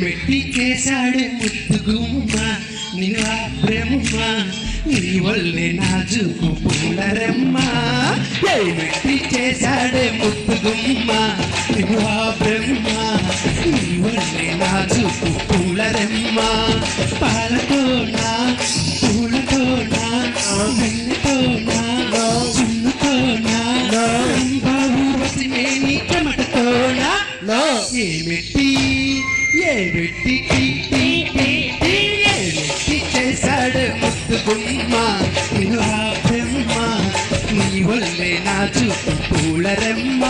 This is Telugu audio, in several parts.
మెట్టి చేశాడు ముద్దుగుమ్మ నిన్ను బ్రహ్మ నీ వల్లే నాజుకు పూలరమ్మ మెట్టి చేశాడు ముద్దుగుమ్మ నిన్ను బ్రహ్మ నీ వల్లే నాజుకు పూలరమ్మ పాలతోనా పూలతోనా వెన్నతోనా సున్నతోనా బాబువతి మేని చెమటతోనా ఏమిటి ఏమిటి ఏమిటి చేశాడు ముద్దుగుమ్మ నిన్ను బ్రహ్మ నీ వల్లే నా చూపు పూలరమ్మ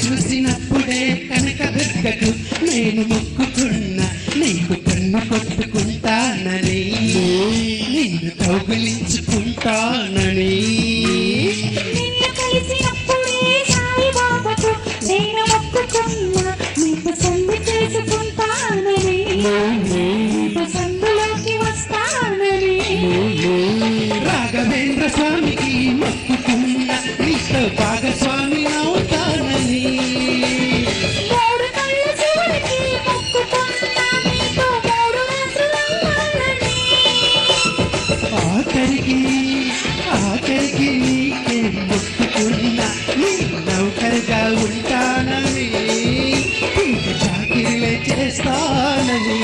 చూసినప్పుడే కనకదుర్గకు నేను మొక్కుకున్నా నీకు కన్ను కొట్టుకుంటానని నిన్ను కౌగిలించుకుంటానని రాఘవేంద్ర స్వామికి మొక్కుకున్నా నీతో భాగస్వామి అవుతానని ఆఖరికి నీకే మొక్కుకున్నా నీ నౌకరుగా ఉంటానని ఇంక చాకిరిలే చేస్తానని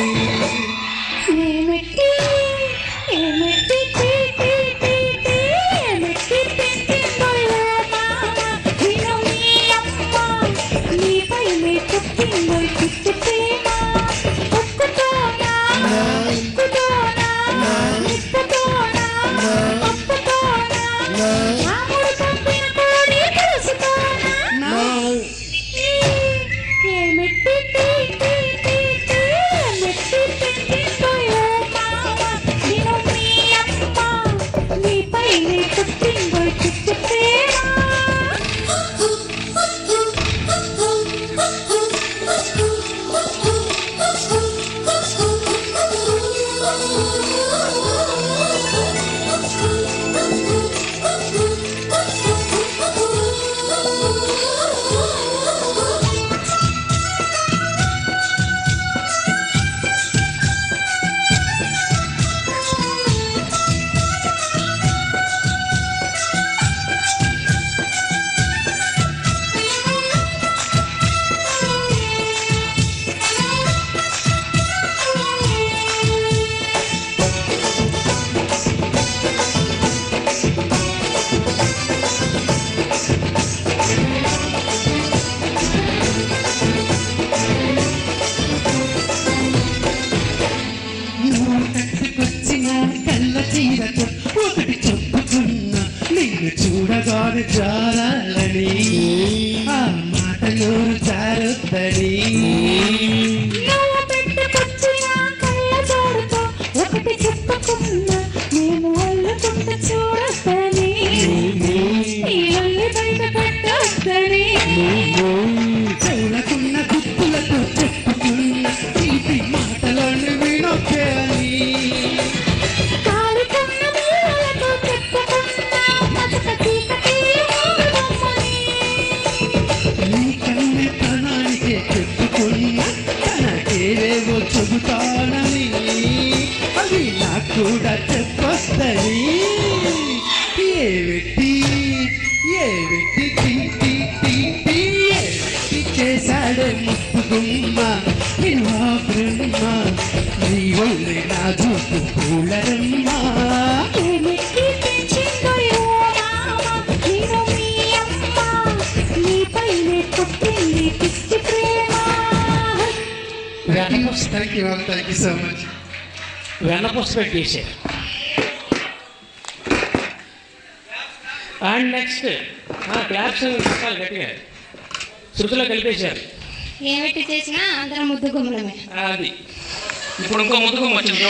ఒకటి చెప్పుకున్నా నిన్ను చూడగానే జారాలని ఆ మాటలు జారుద్దని ఒకటి చెప్పుకున్నా నేను అల్లుకుంటూ చూడొద్దని బయట పెట్టొద్దని చెవులకున్న గుర్తులతో చెప్పుకున్న తీపి మాటలను వినొచ్చని చెబుతానని అది నాకు కూడా చెప్పొస్తని ఏమిటి చేశాడే ముద్దుగుమ్మ నిన్ను బ్రహ్మ నీ వల్లే నా చూపు పూలరమ్మ నీపైనే పుట్టింది పిచ్చి ప్రేమ థ్యాంక్ యూ సో మచ్. వెన్నపూస పెట్టేశారు. అండ్ నెక్స్ట్ క్లాప్స్ గట్టిగా శృతిలో కలిపేశారు. ఏమిటి చేసినా అందరం ముద్దు గుమ్మలమే. అది ఇప్పుడు ఇంకో ముద్దు గుమ్మ వచ్చింది.